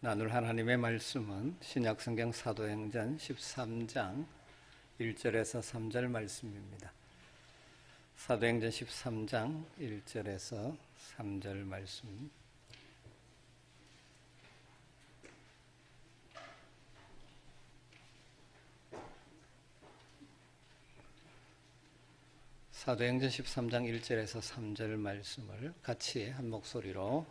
나눌 하나님의 말씀은 신약성경 사도행전 13장 1절에서 3절 말씀입니다. 사도행전 13장 1절에서 3절 말씀. 사도행전 13장 1절에서 3절 말씀을 같이 한 목소리로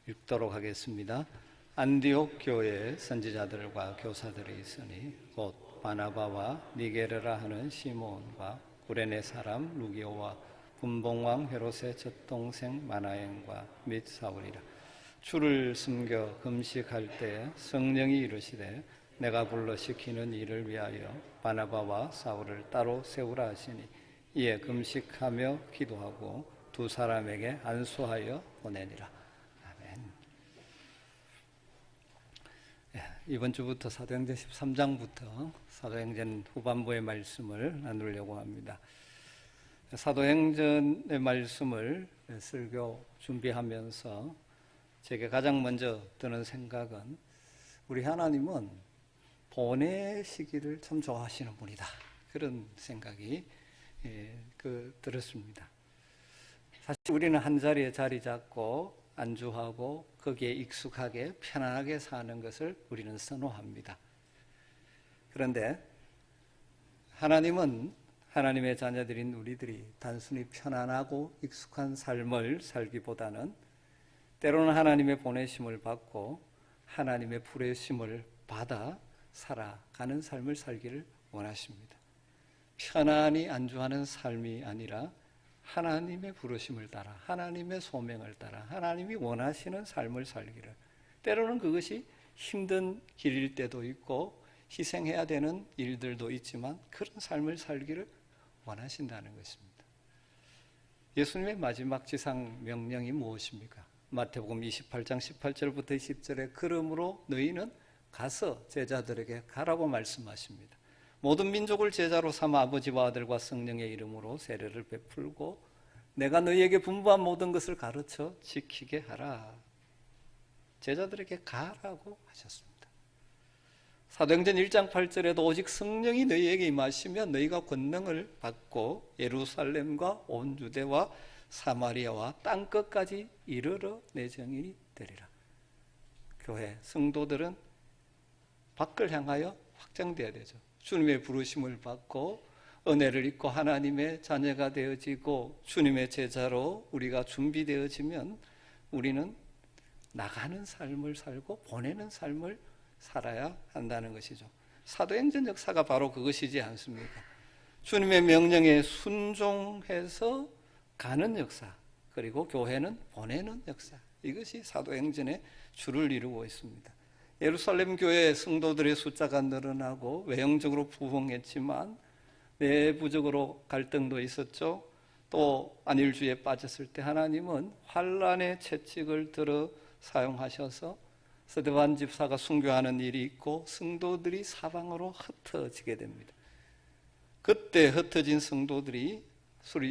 읽도록 하겠습니다. 안디옥 교회에 선지자들과 교사들이 있으니 곧 바나바와 니게르라 하는 시몬과 구레네 사람 루기오와 분봉왕 헤롯의 젖동생 마나엔과 및 사울이라. 주를 숨겨 금식할 때 성령이 이르시되 내가 불러 시키는 일을 위하여 바나바와 사울을 따로 세우라 하시니 이에 금식하며 기도하고 두 사람에게 안수하여 보내니라. 이번 주부터 사도행전 13장부터 사도행전 후반부의 말씀을 나누려고 합니다. 사도행전의 말씀을 설교 준비하면서 제게 가장 먼저 드는 생각은 우리 하나님은 보내시기를 참 좋아하시는 분이다. 그런 생각이 들었습니다. 사실 우리는 한 자리에 자리 잡고 안주하고 거기에 익숙하게 편안하게 사는 것을 우리는 선호합니다. 그런데 하나님은 하나님의 자녀들인 우리들이 단순히 편안하고 익숙한 삶을 살기보다는 때로는 하나님의 보내심을 받고 하나님의 부르심을 받아 살아가는 삶을 살기를 원하십니다. 편안히 안주하는 삶이 아니라 하나님의 부르심을 따라 하나님의 소명을 따라 하나님이 원하시는 삶을 살기를, 때로는 그것이 힘든 길일 때도 있고 희생해야 되는 일들도 있지만 그런 삶을 살기를 원하신다는 것입니다. 예수님의 마지막 지상 명령이 무엇입니까? 마태복음 28장 18절부터 20절에 그러므로 너희는 가서 제자들에게 가라고 말씀하십니다. 모든 민족을 제자로 삼아 아버지와 아들과 성령의 이름으로 세례를 베풀고 내가 너희에게 분부한 모든 것을 가르쳐 지키게 하라. 제자들에게 가라고 하셨습니다. 사도행전 1장 8절에도 오직 성령이 너희에게 임하시면 너희가 권능을 받고 예루살렘과 온 유대와 사마리아와 땅끝까지 이르러 내 증인이 되리라. 교회 성도들은 밖을 향하여 확장되어야 되죠. 주님의 부르심을 받고 은혜를 입고 하나님의 자녀가 되어지고 주님의 제자로 우리가 준비되어지면 우리는 나가는 삶을 살고 보내는 삶을 살아야 한다는 것이죠. 사도행전 역사가 바로 그것이지 않습니까? 주님의 명령에 순종해서 가는 역사, 그리고 교회는 보내는 역사, 이것이 사도행전의 주를 이루고 있습니다. 예루살렘 교회 성도들의 숫자가 늘어나고 외형적으로 부흥했지만 내부적으로 갈등도 있었죠. 또 안일주의에 빠졌을 때 하나님은 환란의 채찍을 들어 사용하셔서 스데반 집사가 순교하는 일이 있고 성도들이 사방으로 흩어지게 됩니다. 그때 흩어진 성도들이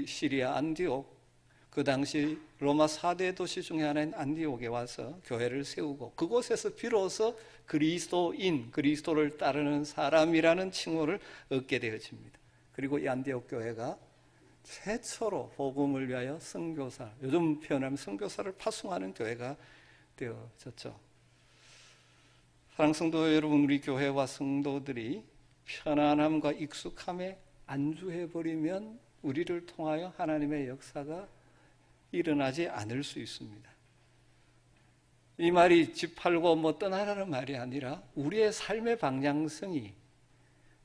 시리아 안디옥, 그 당시 로마 4대 도시 중에 하나인 안디옥에 와서 교회를 세우고 그곳에서 비로소 그리스도인, 그리스도를 따르는 사람이라는 칭호를 얻게 되어집니다. 그리고 이 안디옥 교회가 최초로 복음을 위하여 선교사, 요즘 표현하면 선교사를 파송하는 교회가 되어졌죠. 사랑하는 성도 여러분, 우리 교회와 성도들이 편안함과 익숙함에 안주해버리면 우리를 통하여 하나님의 역사가 일어나지 않을 수 있습니다. 이 말이 집 팔고 떠나라는 말이 아니라 우리의 삶의 방향성이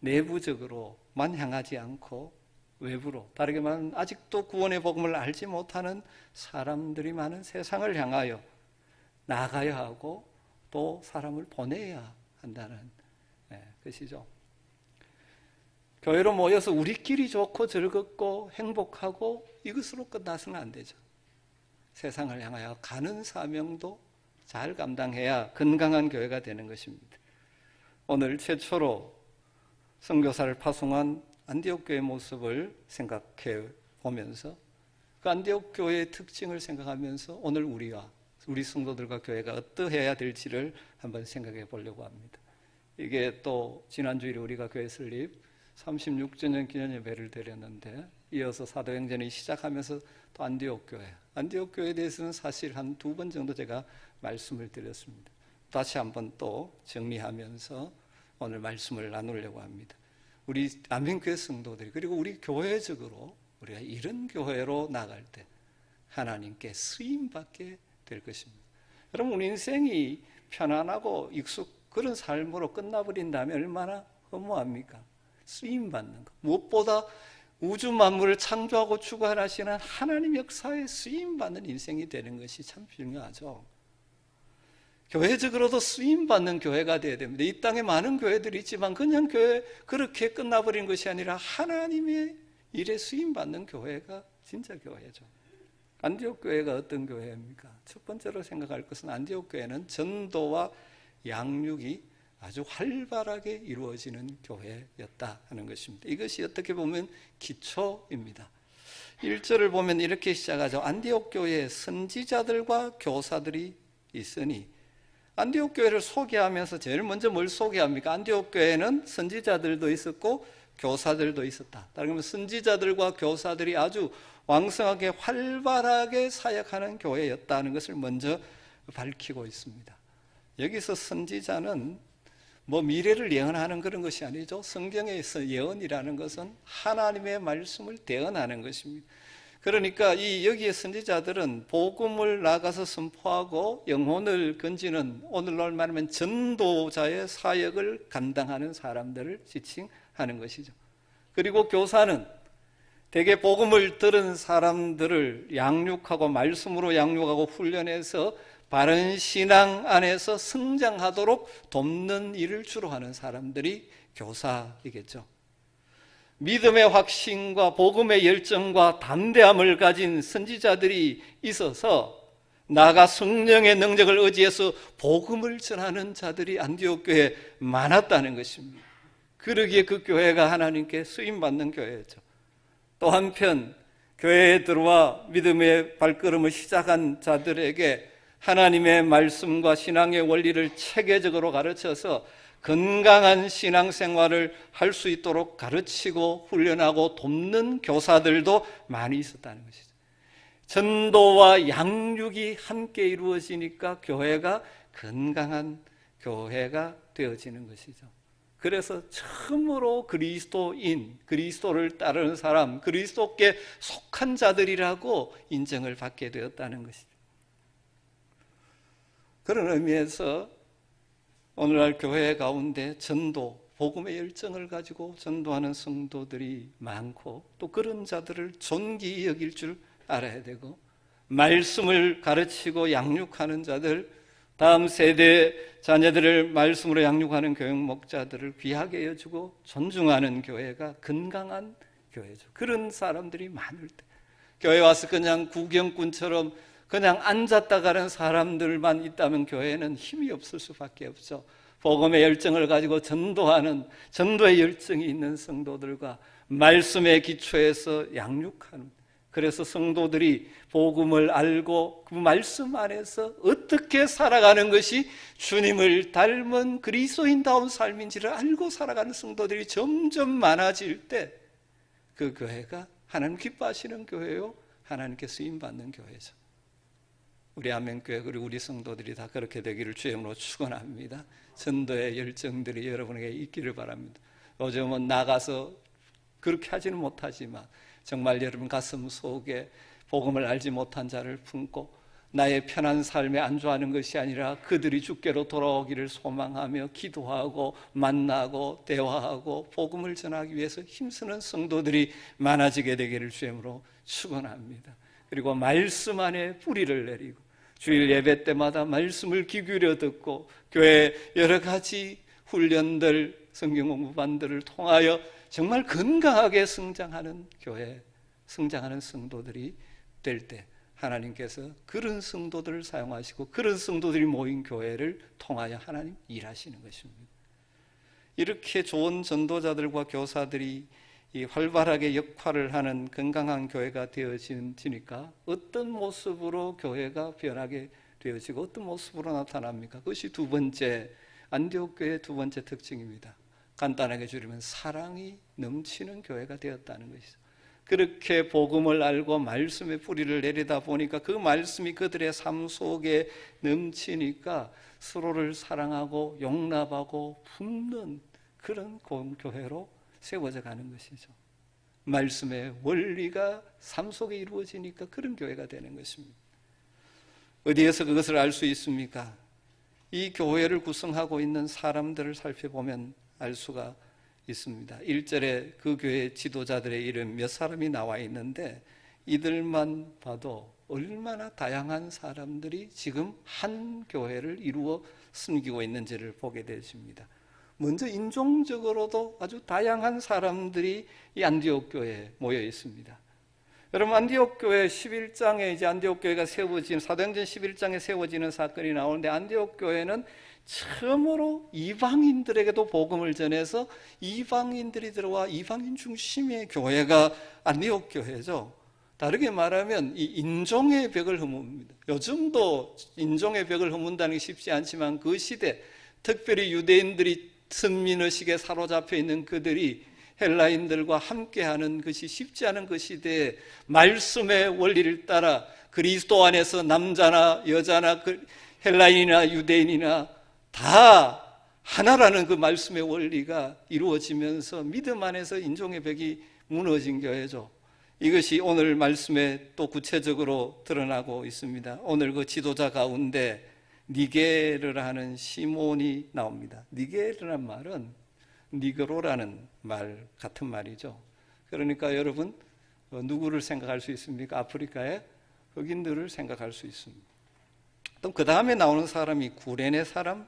내부적으로만 향하지 않고 외부로, 다르게 말하면 아직도 구원의 복음을 알지 못하는 사람들이 많은 세상을 향하여 나가야 하고 또 사람을 보내야 한다는 것이죠. 교회로 모여서 우리끼리 좋고 즐겁고 행복하고 이것으로 끝나서는 안 되죠. 세상을 향하여 가는 사명도 잘 감당해야 건강한 교회가 되는 것입니다. 오늘 최초로 선교사를 파송한 안디옥 교회의 모습을 생각해 보면서 그 안디옥 교회의 특징을 생각하면서 오늘 우리와 우리 성도들과 교회가 어떠해야 될지를 한번 생각해 보려고 합니다. 이게 또 지난주일에 우리가 교회 설립 36주년 기념 예배를 드렸는데, 이어서 사도행전이 시작하면서 또 안디옥 교회에 대해서는 사실 한 2번 정도 제가 말씀을 드렸습니다. 다시 한번 또 정리하면서 오늘 말씀을 나누려고 합니다. 우리 안민교회 성도들이, 그리고 우리 교회적으로 우리가 이런 교회로 나갈 때 하나님께 쓰임받게 될 것입니다. 여러분, 우리 인생이 편안하고 그런 삶으로 끝나버린다면 얼마나 허무합니까? 쓰임받는 것, 무엇보다 우주 만물을 창조하고 주관하시는 하나님 역사에 쓰임받는 인생이 되는 것이 참 중요하죠. 교회적으로도 쓰임받는 교회가 되어야 됩니다. 이 땅에 많은 교회들이 있지만 그냥 교회 그렇게 끝나버린 것이 아니라 하나님의 일에 쓰임받는 교회가 진짜 교회죠. 안디옥 교회가 어떤 교회입니까? 첫 번째로 생각할 것은 안디옥 교회는 전도와 양육이 아주 활발하게 이루어지는 교회였다 하는 것입니다. 이것이 어떻게 보면 기초입니다. 1절을 보면 이렇게 시작하죠. 안디옥 교회에 선지자들과 교사들이 있으니. 안디옥 교회를 소개하면서 제일 먼저 뭘 소개합니까? 안디옥 교회는 선지자들도 있었고 교사들도 있었다. 다른 말로 선지자들과 교사들이 아주 왕성하게 활발하게 사역하는 교회였다는 것을 먼저 밝히고 있습니다. 여기서 선지자는 미래를 예언하는 그런 것이 아니죠. 성경에서 예언이라는 것은 하나님의 말씀을 대언하는 것입니다. 그러니까 여기에 선지자들은 복음을 나가서 선포하고 영혼을 건지는, 오늘날 말하면 전도자의 사역을 감당하는 사람들을 지칭하는 것이죠. 그리고 교사는 대개 복음을 들은 사람들을 양육하고 말씀으로 양육하고 훈련해서 바른 신앙 안에서 성장하도록 돕는 일을 주로 하는 사람들이 교사이겠죠. 믿음의 확신과 복음의 열정과 담대함을 가진 선지자들이 있어서 나아가 성령의 능력을 의지해서 복음을 전하는 자들이 안디옥 교회에 많았다는 것입니다. 그러기에 그 교회가 하나님께 쓰임받는 교회였죠. 또 한편 교회에 들어와 믿음의 발걸음을 시작한 자들에게 하나님의 말씀과 신앙의 원리를 체계적으로 가르쳐서 건강한 신앙생활을 할 수 있도록 가르치고 훈련하고 돕는 교사들도 많이 있었다는 것이죠. 전도와 양육이 함께 이루어지니까 교회가 건강한 교회가 되어지는 것이죠. 그래서 처음으로 그리스도를 따르는 사람, 그리스도께 속한 자들이라고 인정을 받게 되었다는 것이죠. 그런 의미에서 오늘날 교회 가운데 전도, 복음의 열정을 가지고 전도하는 성도들이 많고, 또 그런 자들을 존귀히 여길 줄 알아야 되고, 말씀을 가르치고 양육하는 자들, 다음 세대 자녀들을 말씀으로 양육하는 교육 목자들을 귀하게 여주고 존중하는 교회가 건강한 교회죠. 그런 사람들이 많을 때, 교회 와서 그냥 구경꾼처럼 그냥 앉았다 가는 사람들만 있다면 교회는 힘이 없을 수밖에 없죠. 복음의 열정을 가지고 전도의 열정이 있는 성도들과 말씀의 기초에서 양육하는, 그래서 성도들이 복음을 알고 그 말씀 안에서 어떻게 살아가는 것이 주님을 닮은 그리스도인다운 삶인지를 알고 살아가는 성도들이 점점 많아질 때 그 교회가 하나님 기뻐하시는 교회요, 하나님께 쓰임받는 교회죠. 우리 안면교회 그리고 우리 성도들이 다 그렇게 되기를 주님으로 축원합니다. 전도의 열정들이 여러분에게 있기를 바랍니다. 요즘은 나가서 그렇게 하지는 못하지만 정말 여러분 가슴 속에 복음을 알지 못한 자를 품고 나의 편한 삶에 안주하는 것이 아니라 그들이 주께로 돌아오기를 소망하며 기도하고 만나고 대화하고 복음을 전하기 위해서 힘쓰는 성도들이 많아지게 되기를 주님으로 축원합니다. 그리고 말씀 안에 뿌리를 내리고 주일 예배 때마다 말씀을 귀 기울여 듣고 교회 여러 가지 훈련들, 성경 공부반들을 통하여 정말 건강하게 성장하는 교회, 성장하는 성도들이 될 때 하나님께서 그런 성도들을 사용하시고 그런 성도들이 모인 교회를 통하여 하나님 일하시는 것입니다. 이렇게 좋은 전도자들과 교사들이 활발하게 역할을 하는 건강한 교회가 되어지니까 어떤 모습으로 교회가 변하게 되어지고 어떤 모습으로 나타납니까? 그것이 두 번째, 안디옥 교회의 두 번째 특징입니다. 간단하게 줄이면 사랑이 넘치는 교회가 되었다는 것이죠. 그렇게 복음을 알고 말씀의 뿌리를 내리다 보니까 그 말씀이 그들의 삶 속에 넘치니까 서로를 사랑하고 용납하고 품는 그런 교회로 세워져 가는 것이죠. 말씀의 원리가 삶 속에 이루어지니까 그런 교회가 되는 것입니다. 어디에서 그것을 알 수 있습니까? 이 교회를 구성하고 있는 사람들을 살펴보면 알 수가 있습니다. 1절에 그 교회 지도자들의 이름 몇 사람이 나와 있는데 이들만 봐도 얼마나 다양한 사람들이 지금 한 교회를 이루어 섬기고 있는지를 보게 되십니다. 먼저 인종적으로도 아주 다양한 사람들이 이 안디옥 교회에 모여 있습니다. 여러분, 안디옥 교회 11장에 이제 안디옥 교회가 세워진 사도행전 11장에 세워지는 사건이 나오는데 안디옥 교회는 처음으로 이방인들에게도 복음을 전해서 이방인들이 들어와 이방인 중심의 교회가 안디옥 교회죠. 다르게 말하면 이 인종의 벽을 허뭅니다. 요즘도 인종의 벽을 허문다는 게 쉽지 않지만 그 시대, 특별히 유대인들이 선민의식에 사로잡혀 있는 그들이 헬라인들과 함께하는 것이 쉽지 않은 그 시대에 말씀의 원리를 따라 그리스도 안에서 남자나 여자나 헬라인이나 유대인이나 다 하나라는 그 말씀의 원리가 이루어지면서 믿음 안에서 인종의 벽이 무너진 교회죠. 이것이 오늘 말씀에 또 구체적으로 드러나고 있습니다. 오늘 그 지도자 가운데 니게르라는 시몬이 나옵니다. 니게르란 말은 니그로라는 말 같은 말이죠. 그러니까 여러분 누구를 생각할 수 있습니까? 아프리카의 흑인들을 생각할 수 있습니다. 또 그 다음에 나오는 사람이 구레네 사람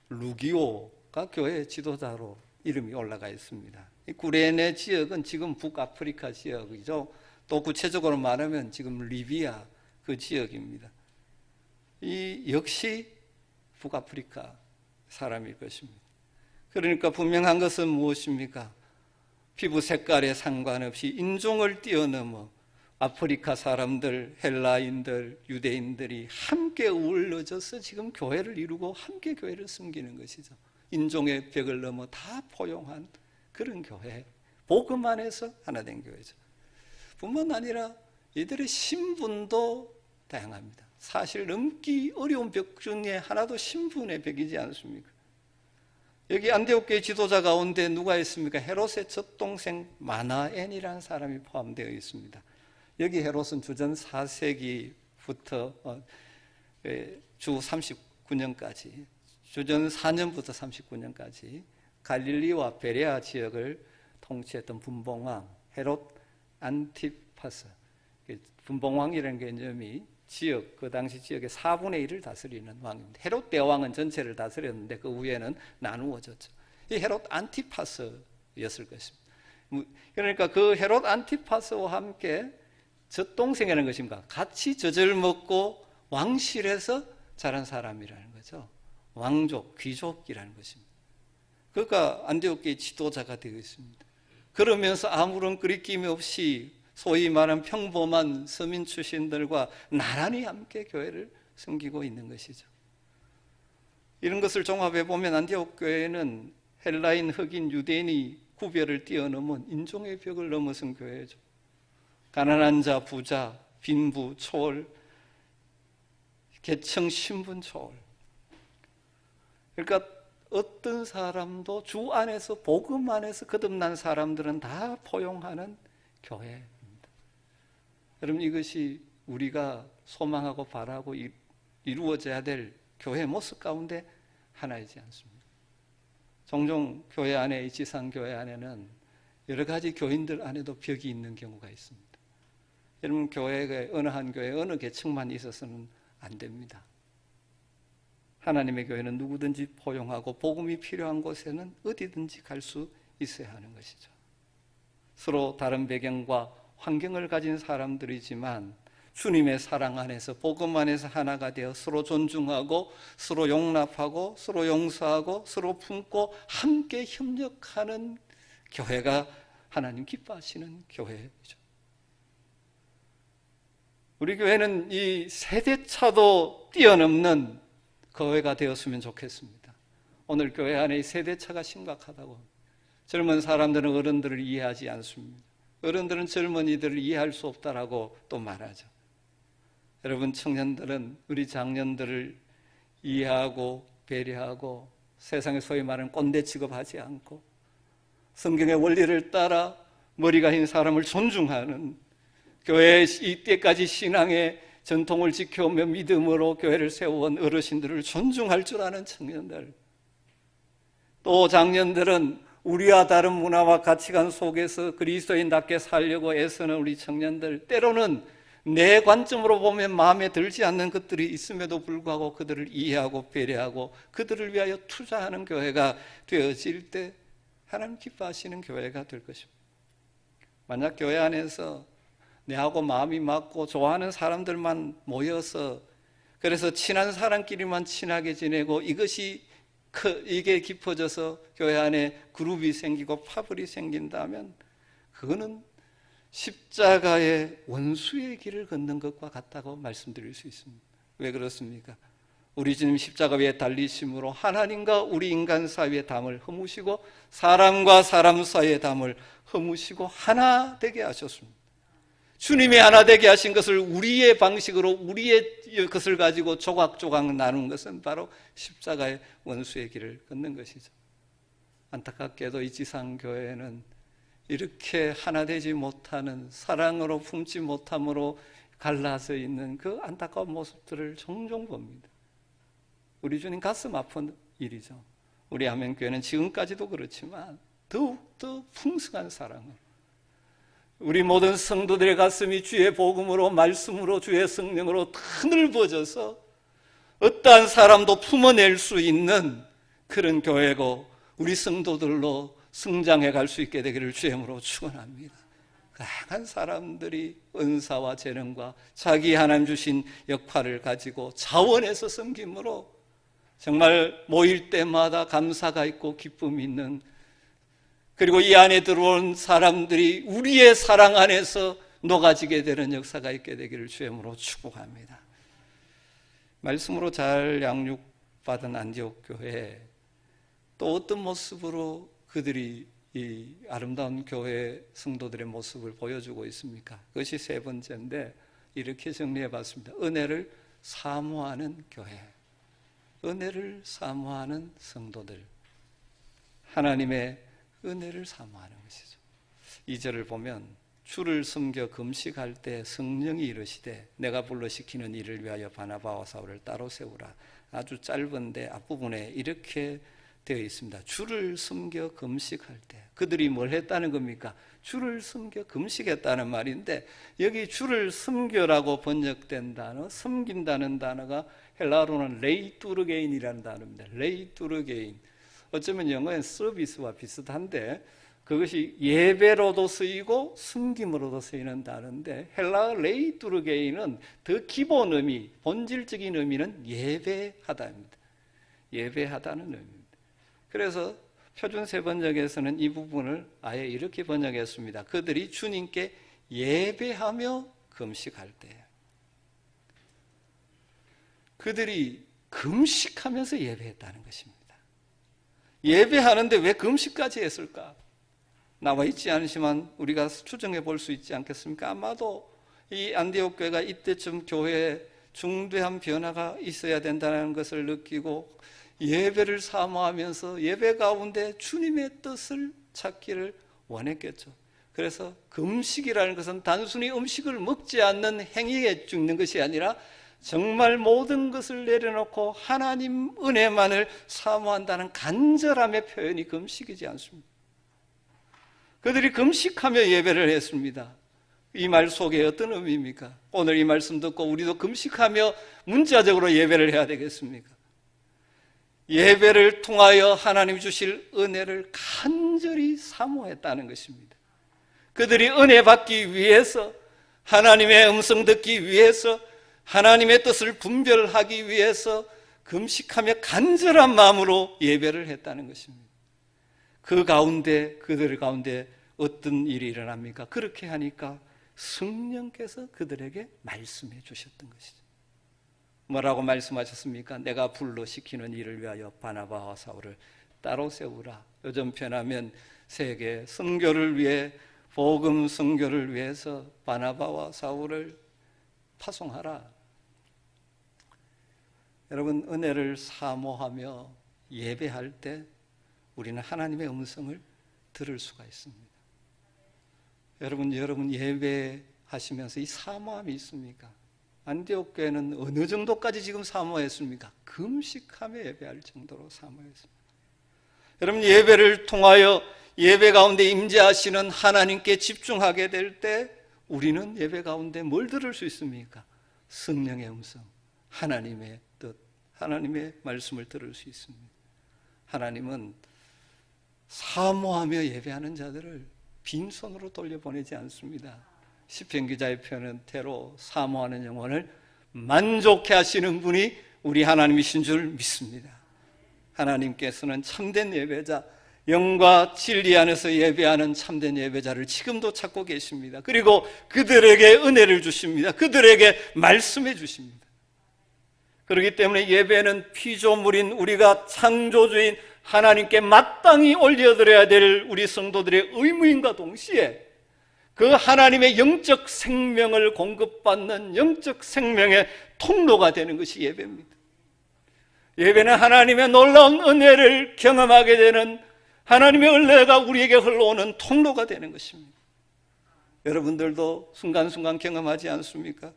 루기오가 교회 지도자로 이름이 올라가 있습니다. 이 구레네 지역은 지금 북아프리카 지역이죠. 또 구체적으로 말하면 지금 리비아 그 지역입니다. 이 역시 북아프리카 사람일 것입니다. 그러니까 분명한 것은 무엇입니까? 피부 색깔에 상관없이 인종을 뛰어넘어 아프리카 사람들, 헬라인들, 유대인들이 함께 어우러져서 지금 교회를 이루고 함께 교회를 섬기는 것이죠. 인종의 벽을 넘어 다 포용한 그런 교회, 복음 안에서 하나 된 교회죠. 뿐만 아니라 이들의 신분도 다양합니다. 사실 넘기 어려운 벽 중에 하나도 신분의 벽이지 않습니까? 여기 안디옥 교회 지도자 가운데 누가 있습니까? 헤롯의 젖동생 마나엔이라는 사람이 포함되어 있습니다. 여기 헤롯은 주전 4세기부터 주 39년까지, 주전 4년부터 39년까지 갈릴리와 베레아 지역을 통치했던 분봉왕 헤롯 안티파스. 분봉왕이라는 개념이 지역, 그 당시 지역의 4분의 1을 다스리는 왕입니다. 헤롯 대왕은 전체를 다스렸는데 그 후에는 나누어졌죠. 이 헤롯 안티파스였을 것입니다. 그러니까 그 헤롯 안티파스와 함께 젖동생이라는 것입니다. 같이 젖을 먹고 왕실에서 자란 사람이라는 거죠. 왕족, 귀족이라는 것입니다. 그가 안디옥 교회 지도자가 되어 있습니다. 그러면서 아무런 거리낌이 없이 소위 말하는 평범한 서민 출신들과 나란히 함께 교회를 섬기고 있는 것이죠. 이런 것을 종합해 보면 안디옥 교회는 헬라인, 흑인, 유대인이 구별을 뛰어넘은 인종의 벽을 넘어선 교회죠. 가난한 자, 부자, 빈부, 초월, 계층, 신분, 초월. 그러니까 어떤 사람도 주 안에서 복음 안에서 거듭난 사람들은 다 포용하는 교회입니다. 여러분, 이것이 우리가 소망하고 바라고 이루어져야 될 교회 모습 가운데 하나이지 않습니까? 종종 교회 안에, 지상교회 안에는 여러 가지 교인들 안에도 벽이 있는 경우가 있습니다. 여러분, 교회가 어느 한 교회, 어느 계층만 있어서는 안 됩니다. 하나님의 교회는 누구든지 포용하고 복음이 필요한 곳에는 어디든지 갈 수 있어야 하는 것이죠. 서로 다른 배경과 환경을 가진 사람들이지만 주님의 사랑 안에서 복음 안에서 하나가 되어 서로 존중하고 서로 용납하고 서로 용서하고 서로 품고 함께 협력하는 교회가 하나님 기뻐하시는 교회이죠. 우리 교회는 이 세대차도 뛰어넘는 교회가 되었으면 좋겠습니다. 오늘 교회 안에 이 세대차가 심각하다고. 젊은 사람들은 어른들을 이해하지 않습니다. 어른들은 젊은이들을 이해할 수 없다라고 또 말하죠. 여러분, 청년들은 우리 장년들을 이해하고 배려하고 세상에 소위 말하는 꼰대 취급하지 않고 성경의 원리를 따라 머리가 흰 사람을 존중하는, 교회의 이때까지 신앙의 전통을 지켜오며 믿음으로 교회를 세워온 어르신들을 존중할 줄 아는 청년들, 또 장년들은 우리와 다른 문화와 가치관 속에서 그리스도인답게 살려고 애쓰는 우리 청년들, 때로는 내 관점으로 보면 마음에 들지 않는 것들이 있음에도 불구하고 그들을 이해하고 배려하고 그들을 위하여 투자하는 교회가 되어질 때 하나님 기뻐하시는 교회가 될 것입니다. 만약 교회 안에서 내하고 마음이 맞고 좋아하는 사람들만 모여서, 그래서 친한 사람끼리만 친하게 지내고 이게 깊어져서 교회 안에 그룹이 생기고 파벌이 생긴다면 그거는 십자가의 원수의 길을 걷는 것과 같다고 말씀드릴 수 있습니다. 왜 그렇습니까? 우리 주님 십자가 위에 달리심으로 하나님과 우리 인간 사이의 담을 허무시고 사람과 사람 사이의 담을 허무시고 하나 되게 하셨습니다. 주님이 하나 되게 하신 것을 우리의 방식으로 우리의 것을 가지고 조각조각 나눈 것은 바로 십자가의 원수의 길을 걷는 것이죠. 안타깝게도 이 지상교회는 이렇게 하나 되지 못하는, 사랑으로 품지 못함으로 갈라져 있는 그 안타까운 모습들을 종종 봅니다. 우리 주님 가슴 아픈 일이죠. 우리 아멘교회는 지금까지도 그렇지만 더욱더 풍성한 사랑으로 우리 모든 성도들의 가슴이 주의 복음으로, 말씀으로, 주의 성령으로 넓어져서 어떠한 사람도 품어낼 수 있는 그런 교회고 우리 성도들로 성장해 갈 수 있게 되기를 주님으로 축원합니다. 다양한 사람들이 은사와 재능과 자기 하나님 주신 역할을 가지고 자원해서 섬김으로 정말 모일 때마다 감사가 있고 기쁨이 있는, 그리고 이 안에 들어온 사람들이 우리의 사랑 안에서 녹아지게 되는 역사가 있게 되기를 주님으로 축복합니다. 말씀으로 잘 양육받은 안디옥 교회, 또 어떤 모습으로 그들이 이 아름다운 교회 성도들의 모습을 보여주고 있습니까? 그것이 세 번째인데 이렇게 정리해 봤습니다. 은혜를 사모하는 교회, 은혜를 사모하는 성도들, 하나님의 은혜를 사모하는 것이죠. 2절을 보면 주를 섬겨 금식할 때 성령이 이르시되 내가 불러시키는 일을 위하여 바나바와 사울을 따로 세우라. 아주 짧은데 앞부분에 이렇게 되어 있습니다. 주를 섬겨 금식할 때 그들이 뭘 했다는 겁니까? 주를 섬겨 금식했다는 말인데, 여기 주를 섬겨라고 번역된 단어, 섬긴다는 단어가 헬라어로는 레이뚜르게인이라는 단어입니다. 레이뚜르게인. 어쩌면 영어엔 서비스와 비슷한데 그것이 예배로도 쓰이고 섬김으로도 쓰이는 단어인데, 헬라어 레이뚜르게인은 더 기본 의미, 본질적인 의미는 예배하다입니다. 예배하다는 의미입니다. 그래서 표준 세번역에서는 이 부분을 아예 이렇게 번역했습니다. 그들이 주님께 예배하며 금식할 때, 그들이 금식하면서 예배했다는 것입니다. 예배하는데 왜 금식까지 했을까? 나와 있지 않지만 우리가 추정해 볼 수 있지 않겠습니까? 아마도 이 안디옥 교회가 이때쯤 교회에 중대한 변화가 있어야 된다는 것을 느끼고 예배를 사모하면서 예배 가운데 주님의 뜻을 찾기를 원했겠죠. 그래서 금식이라는 것은 단순히 음식을 먹지 않는 행위에 죽는 것이 아니라 정말 모든 것을 내려놓고 하나님 은혜만을 사모한다는 간절함의 표현이 금식이지 않습니까? 그들이 금식하며 예배를 했습니다. 이 말 속에 어떤 의미입니까? 오늘 이 말씀 듣고 우리도 금식하며 문자적으로 예배를 해야 되겠습니까? 예배를 통하여 하나님 주실 은혜를 간절히 사모했다는 것입니다. 그들이 은혜 받기 위해서, 하나님의 음성 듣기 위해서, 하나님의 뜻을 분별하기 위해서 금식하며 간절한 마음으로 예배를 했다는 것입니다. 그 가운데, 그들 가운데 어떤 일이 일어납니까? 그렇게 하니까 성령께서 그들에게 말씀해 주셨던 것이죠. 뭐라고 말씀하셨습니까? 내가 불러 시키는 일을 위하여 바나바와 사울을 따로 세우라. 요즘 편하면 세계 선교를 위해, 복음 선교를 위해서 바나바와 사울을 파송하라. 여러분, 은혜를 사모하며 예배할 때 우리는 하나님의 음성을 들을 수가 있습니다. 여러분 예배하시면서 이 사모함이 있습니까? 안디옥 교회는 어느 정도까지 지금 사모했습니까? 금식하며 예배할 정도로 사모했습니다. 여러분, 예배를 통하여 예배 가운데 임재하시는 하나님께 집중하게 될 때 우리는 예배 가운데 뭘 들을 수 있습니까? 성령의 음성, 하나님의 뜻, 하나님의 말씀을 들을 수 있습니다. 하나님은 사모하며 예배하는 자들을 빈손으로 돌려보내지 않습니다. 시편 기자의 표현은 대로 사모하는 영혼을 만족해 하시는 분이 우리 하나님이신 줄 믿습니다. 하나님께서는 참된 예배자, 영과 진리 안에서 예배하는 참된 예배자를 지금도 찾고 계십니다. 그리고 그들에게 은혜를 주십니다. 그들에게 말씀해 주십니다. 그렇기 때문에 예배는 피조물인 우리가 창조주인 하나님께 마땅히 올려드려야 될 우리 성도들의 의무인과 동시에 그 하나님의 영적 생명을 공급받는 영적 생명의 통로가 되는 것이 예배입니다. 예배는 하나님의 놀라운 은혜를 경험하게 되는, 하나님의 은혜가 우리에게 흘러오는 통로가 되는 것입니다. 여러분들도 순간순간 경험하지 않습니까?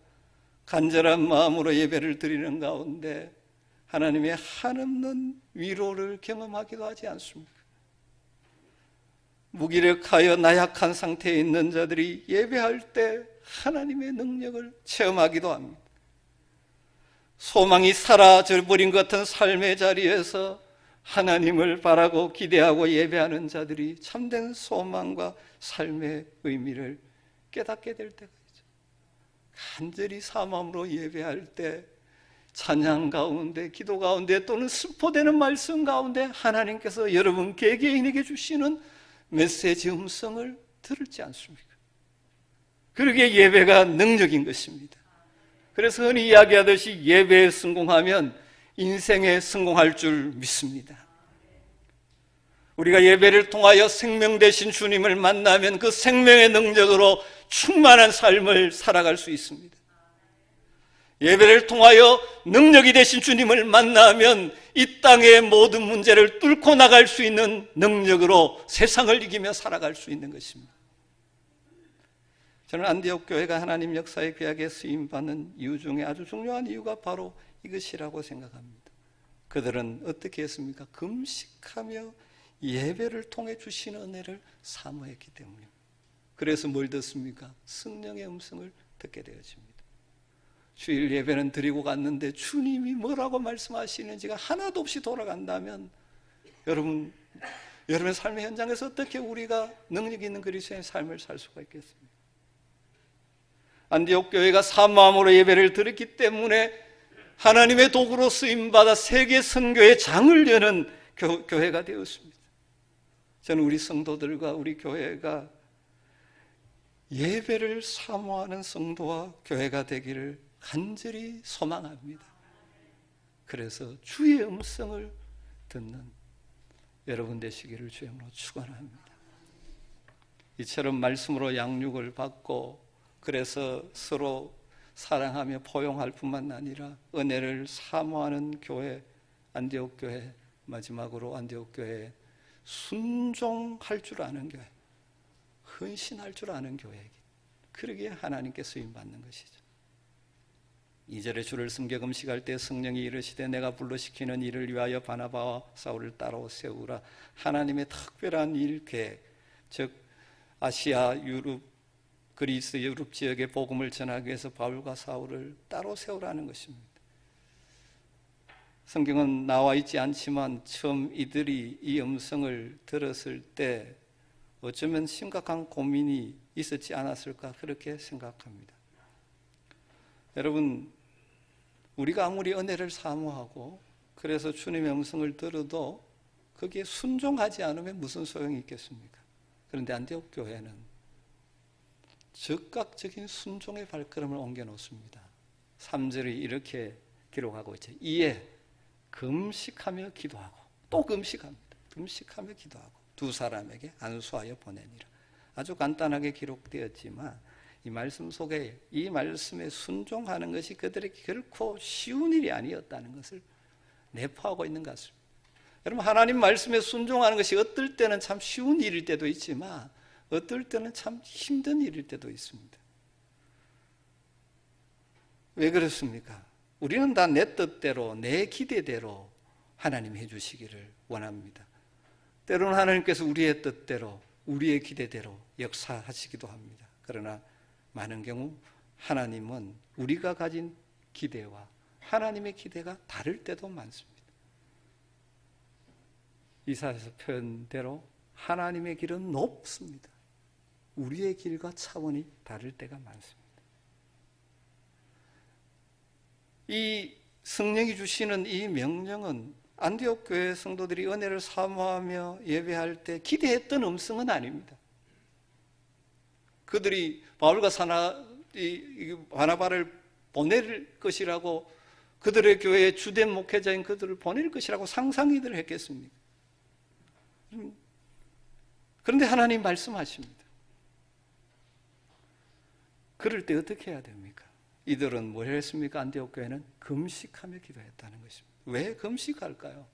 간절한 마음으로 예배를 드리는 가운데 하나님의 한없는 위로를 경험하기도 하지 않습니까? 무기력하여 나약한 상태에 있는 자들이 예배할 때 하나님의 능력을 체험하기도 합니다. 소망이 사라져버린 것 같은 삶의 자리에서 하나님을 바라고 기대하고 예배하는 자들이 참된 소망과 삶의 의미를 깨닫게 될 때가 있죠. 간절히 사모함으로 예배할 때 찬양 가운데, 기도 가운데 또는 스포되는 말씀 가운데 하나님께서 여러분 개개인에게 주시는 메시지 음성을 들을지 않습니까? 그러기에 예배가 능력인 것입니다. 그래서 흔히 이야기하듯이 예배에 성공하면 인생에 성공할 줄 믿습니다. 우리가 예배를 통하여 생명 되신 주님을 만나면 그 생명의 능력으로 충만한 삶을 살아갈 수 있습니다. 예배를 통하여 능력이 되신 주님을 만나면 이 땅의 모든 문제를 뚫고 나갈 수 있는 능력으로 세상을 이기며 살아갈 수 있는 것입니다. 저는 안디옥 교회가 하나님 역사에 귀하게 쓰임받는 이유 중에 아주 중요한 이유가 바로 이것이라고 생각합니다. 그들은 어떻게 했습니까? 금식하며 예배를 통해 주시는 은혜를 사모했기 때문입니다. 그래서 뭘 듣습니까? 성령의 음성을 듣게 되어집니다. 주일 예배는 드리고 갔는데 주님이 뭐라고 말씀하시는지가 하나도 없이 돌아간다면 여러분의 삶의 현장에서 어떻게 우리가 능력 있는 그리스도의 삶을 살 수가 있겠습니까? 안디옥 교회가 사모함으로 예배를 드렸기 때문에 하나님의 도구로 쓰임받아 세계 선교의 장을 여는 교회가 되었습니다. 저는 우리 성도들과 우리 교회가 예배를 사모하는 성도와 교회가 되기를 간절히 소망합니다. 그래서 주의 음성을 듣는 여러분 되시기를 주님으로 축원합니다. 이처럼 말씀으로 양육을 받고 그래서 서로 사랑하며 포용할 뿐만 아니라 은혜를 사모하는 교회, 안디옥 교회, 마지막으로 안디옥 교회, 순종할 줄 아는 교회, 헌신할 줄 아는 교회이기, 그러기에 하나님께 쓰임받는 것이죠. 2절에 주를 섬겨 금식할 때 성령이 이르시되 내가 불러 시키는 일을 위하여 바나바와 사울을 따로 세우라. 하나님의 특별한 일 계획, 즉 아시아, 유럽, 그리스, 유럽 지역의 복음을 전하기 위해서 바울과 사울을 따로 세우라는 것입니다. 성경은 나와 있지 않지만 처음 이들이 이 음성을 들었을 때 어쩌면 심각한 고민이 있었지 않았을까 그렇게 생각합니다. 여러분, 우리가 아무리 은혜를 사모하고 그래서 주님의 음성을 들어도 거기에 순종하지 않으면 무슨 소용이 있겠습니까? 그런데 안디옥 교회는 즉각적인 순종의 발걸음을 옮겨 놓습니다. 3절이 이렇게 기록하고 있죠. 이에 금식하며 기도하고 또 금식합니다. 금식하며 기도하고 두 사람에게 안수하여 보내니라. 아주 간단하게 기록되었지만 이 말씀 속에 이 말씀에 순종하는 것이 그들에게 결코 쉬운 일이 아니었다는 것을 내포하고 있는 것 같습니다. 여러분, 하나님 말씀에 순종하는 것이 어떨 때는 참 쉬운 일일 때도 있지만 어떨 때는 참 힘든 일일 때도 있습니다. 왜 그렇습니까? 우리는 다 내 뜻대로 내 기대대로 하나님이 해주시기를 원합니다. 때로는 하나님께서 우리의 뜻대로 우리의 기대대로 역사하시기도 합니다. 그러나 많은 경우 하나님은 우리가 가진 기대와 하나님의 기대가 다를 때도 많습니다. 이사야서 표현대로 하나님의 길은 높습니다. 우리의 길과 차원이 다를 때가 많습니다. 이 성령이 주시는 이 명령은 안디옥 교회 성도들이 은혜를 사모하며 예배할 때 기대했던 음성은 아닙니다. 그들이 바울과 바나바를 보낼 것이라고, 그들의 교회의 주된 목회자인 그들을 보낼 것이라고 상상이들 했겠습니까? 그런데 하나님 말씀하십니다. 그럴 때 어떻게 해야 됩니까? 이들은 뭘 했습니까? 안디옥 교회는 금식하며 기도했다는 것입니다. 왜 금식할까요?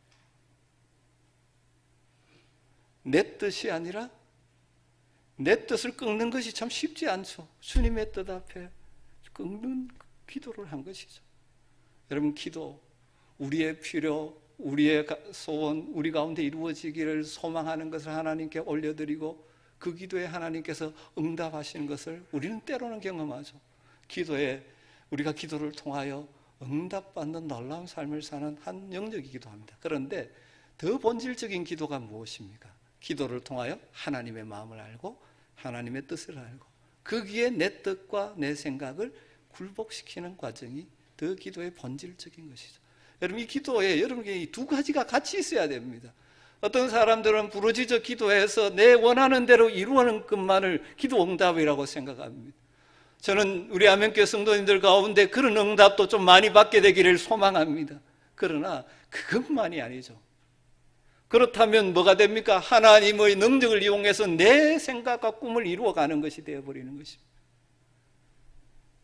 내 뜻이 아니라 내 뜻을 꺾는 것이 참 쉽지 않죠. 주님의 뜻 앞에 꺾는 기도를 한 것이죠. 여러분, 기도, 우리의 필요, 우리의 소원, 우리 가운데 이루어지기를 소망하는 것을 하나님께 올려드리고 그 기도에 하나님께서 응답하시는 것을 우리는 때로는 경험하죠. 기도에 우리가 기도를 통하여 응답받는 놀라운 삶을 사는 한 영역이기도 합니다. 그런데 더 본질적인 기도가 무엇입니까? 기도를 통하여 하나님의 마음을 알고 하나님의 뜻을 알고 거기에 내 뜻과 내 생각을 굴복시키는 과정이 더 기도의 본질적인 것이죠. 여러분, 이 기도에 여러분에게 이 두 가지가 같이 있어야 됩니다. 어떤 사람들은 부르짖어 기도해서 내 원하는 대로 이루는 것만을 기도 응답이라고 생각합니다. 저는 우리 안면교회 성도님들 가운데 그런 응답도 좀 많이 받게 되기를 소망합니다. 그러나 그것만이 아니죠. 그렇다면 뭐가 됩니까? 하나님의 능력을 이용해서 내 생각과 꿈을 이루어가는 것이 되어버리는 것입니다.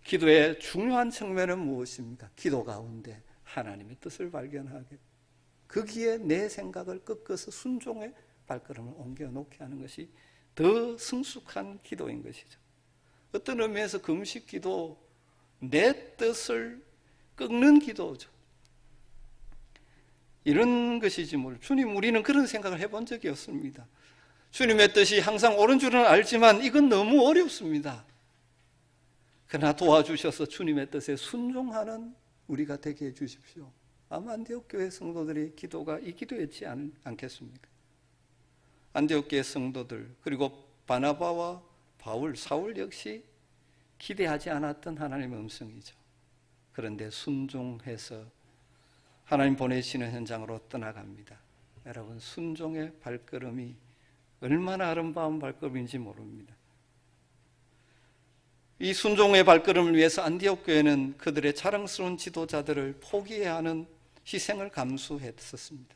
기도의 중요한 측면은 무엇입니까? 기도 가운데 하나님의 뜻을 발견하게, 거기에 내 생각을 꺾어서 순종의 발걸음을 옮겨놓게 하는 것이 더 성숙한 기도인 것이죠. 어떤 의미에서 금식 기도, 내 뜻을 꺾는 기도죠. 이런 것이지 뭘. 주님, 우리는 그런 생각을 해본 적이 없습니다. 주님의 뜻이 항상 옳은 줄은 알지만 이건 너무 어렵습니다. 그러나 도와주셔서 주님의 뜻에 순종하는 우리가 되게 해주십시오. 아마 안디옥 교회 성도들의 기도가 이 기도였지 않겠습니까? 안디옥 교회 성도들, 그리고 바나바와 바울, 사울 역시 기대하지 않았던 하나님의 음성이죠. 그런데 순종해서 하나님 보내시는 현장으로 떠나갑니다. 여러분, 순종의 발걸음이 얼마나 아름다운 발걸음인지 모릅니다. 이 순종의 발걸음을 위해서 안디옥 교회는 그들의 자랑스러운 지도자들을 포기해야 하는 희생을 감수했었습니다.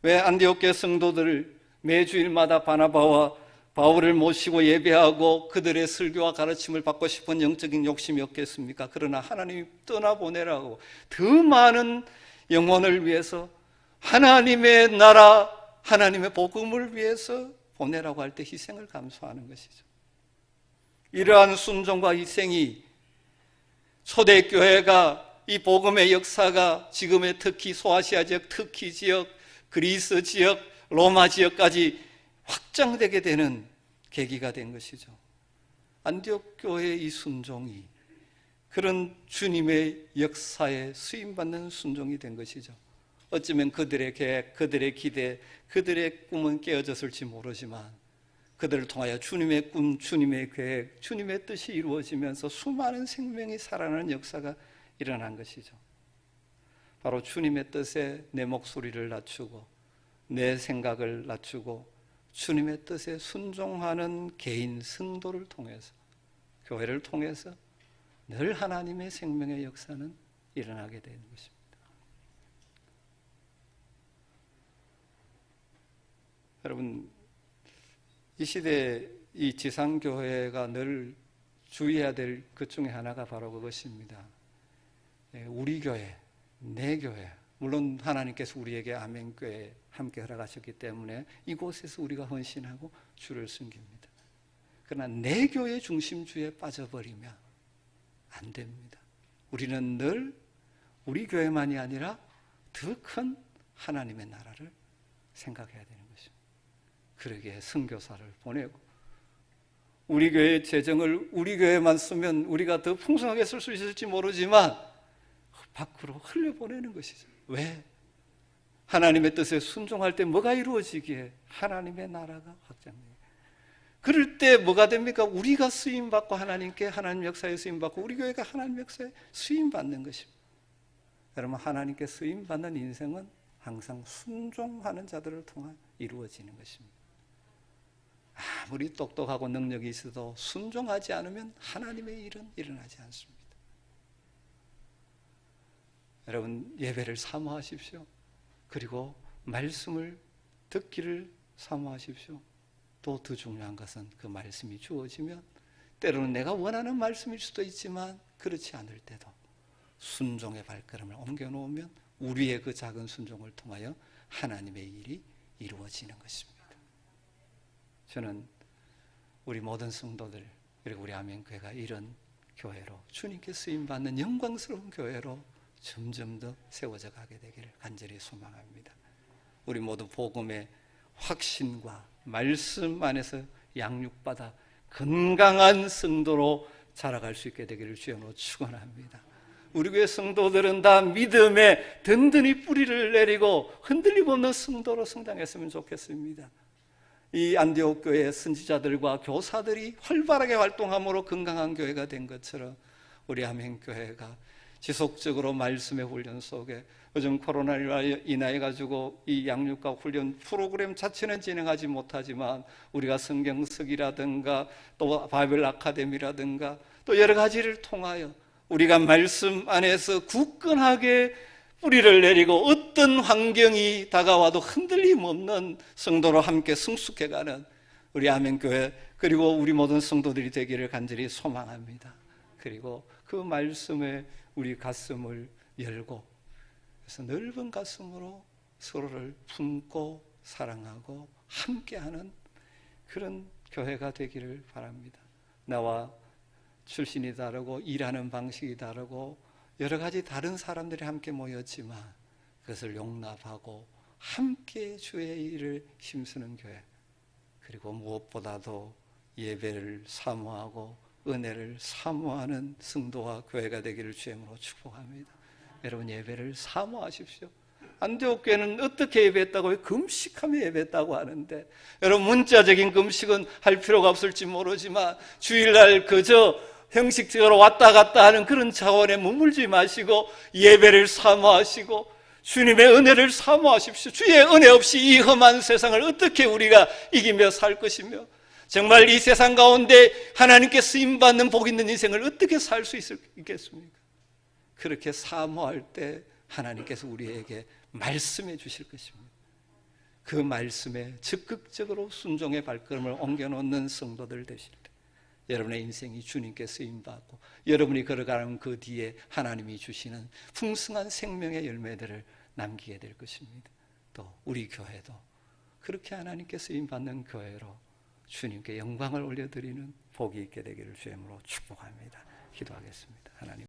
왜 안디옥 교회 성도들을 매주일마다 바나바와 바울을 모시고 예배하고 그들의 설교와 가르침을 받고 싶은 영적인 욕심이 없겠습니까? 그러나 하나님이 떠나보내라고 더 많은 영혼을 위해서, 하나님의 나라, 하나님의 복음을 위해서 보내라고 할 때 희생을 감수하는 것이죠. 이러한 순종과 희생이 초대교회가, 이 복음의 역사가 지금의 특히 소아시아 지역, 터키 지역, 그리스 지역, 로마 지역까지 확장되게 되는 계기가 된 것이죠. 안디옥 교회의 이 순종이 그런 주님의 역사에 쓰임받는 순종이 된 것이죠. 어쩌면 그들의 계획, 그들의 기대, 그들의 꿈은 깨어졌을지 모르지만 그들을 통하여 주님의 꿈, 주님의 계획, 주님의 뜻이 이루어지면서 수많은 생명이 살아나는 역사가 일어난 것이죠. 바로 주님의 뜻에 내 목소리를 낮추고 내 생각을 낮추고 주님의 뜻에 순종하는 개인 성도를 통해서 교회를 통해서 늘 하나님의 생명의 역사는 일어나게 되는 것입니다. 여러분, 이 시대에 이 지상교회가 늘 주의해야 될 것 중에 하나가 바로 그것입니다. 우리 교회, 내 교회, 물론 하나님께서 우리에게 아멘교회 함께 허락하셨기 때문에 이곳에서 우리가 헌신하고 주를 섬깁니다. 그러나 내 교회 중심주의에 빠져버리면 안 됩니다. 우리는 늘 우리 교회만이 아니라 더 큰 하나님의 나라를 생각해야 되는 것입니다. 그러기에 선교사를 보내고 우리 교회 재정을 우리 교회만 쓰면 우리가 더 풍성하게 쓸 수 있을지 모르지만 밖으로 흘려보내는 것이죠. 왜? 하나님의 뜻에 순종할 때 뭐가 이루어지기에? 하나님의 나라가 확장돼요. 그럴 때 뭐가 됩니까? 우리가 쓰임받고 하나님께 하나님 역사에 쓰임받고 우리 교회가 하나님 역사에 쓰임받는 것입니다. 여러분, 하나님께 쓰임받는 인생은 항상 순종하는 자들을 통해 이루어지는 것입니다. 아무리 똑똑하고 능력이 있어도 순종하지 않으면 하나님의 일은 일어나지 않습니다. 여러분, 예배를 사모하십시오. 그리고 말씀을 듣기를 사모하십시오. 또 더 중요한 것은 그 말씀이 주어지면 때로는 내가 원하는 말씀일 수도 있지만 그렇지 않을 때도 순종의 발걸음을 옮겨놓으면 우리의 그 작은 순종을 통하여 하나님의 일이 이루어지는 것입니다. 저는 우리 모든 성도들 그리고 우리 아멘교회가 이런 교회로 주님께 쓰임받는 영광스러운 교회로 점점 더 세워져 가게 되기를 간절히 소망합니다. 우리 모두 복음의 확신과 말씀 안에서 양육받아 건강한 성도로 자라갈 수 있게 되기를 주여로 축원합니다. 우리 교회 성도들은 다 믿음에 든든히 뿌리를 내리고 흔들림 없는 성도로 성장했으면 좋겠습니다. 이 안디옥 교회의 선지자들과 교사들이 활발하게 활동함으로 건강한 교회가 된 것처럼 우리 아멘교회가 지속적으로 말씀의 훈련 속에 요즘 코로나로 인해 가지고 이 양육과 훈련 프로그램 자체는 진행하지 못하지만 우리가 성경석이라든가 또 바이블 아카데미라든가 또 여러 가지를 통하여 우리가 말씀 안에서 굳건하게 뿌리를 내리고 어떤 환경이 다가와도 흔들림 없는 성도로 함께 성숙해가는 우리 아멘교회 그리고 우리 모든 성도들이 되기를 간절히 소망합니다. 그리고 그 말씀에 우리 가슴을 열고 그래서 넓은 가슴으로 서로를 품고 사랑하고 함께하는 그런 교회가 되기를 바랍니다. 나와 출신이 다르고 일하는 방식이 다르고 여러 가지 다른 사람들이 함께 모였지만 그것을 용납하고 함께 주의 일을 힘쓰는 교회 그리고 무엇보다도 예배를 사모하고 은혜를 사모하는 성도와 교회가 되기를 주님으로 축복합니다. 여러분, 예배를 사모하십시오. 안디옥 교회는 어떻게 예배했다고요? 금식하며 예배했다고 하는데 여러분, 문자적인 금식은 할 필요가 없을지 모르지만 주일날 그저 형식적으로 왔다 갔다 하는 그런 차원에 머물지 마시고 예배를 사모하시고 주님의 은혜를 사모하십시오. 주의 은혜 없이 이 험한 세상을 어떻게 우리가 이기며 살 것이며 정말 이 세상 가운데 하나님께 쓰임받는 복 있는 인생을 어떻게 살 수 있겠습니까? 그렇게 사모할 때 하나님께서 우리에게 말씀해 주실 것입니다. 그 말씀에 적극적으로 순종의 발걸음을 옮겨놓는 성도들 되실 때 여러분의 인생이 주님께 쓰임받고 여러분이 걸어가는 그 뒤에 하나님이 주시는 풍성한 생명의 열매들을 남기게 될 것입니다. 또 우리 교회도 그렇게 하나님께 쓰임받는 교회로 주님께 영광을 올려드리는 복이 있게 되기를 주님으로 축복합니다. 기도하겠습니다. 하나님.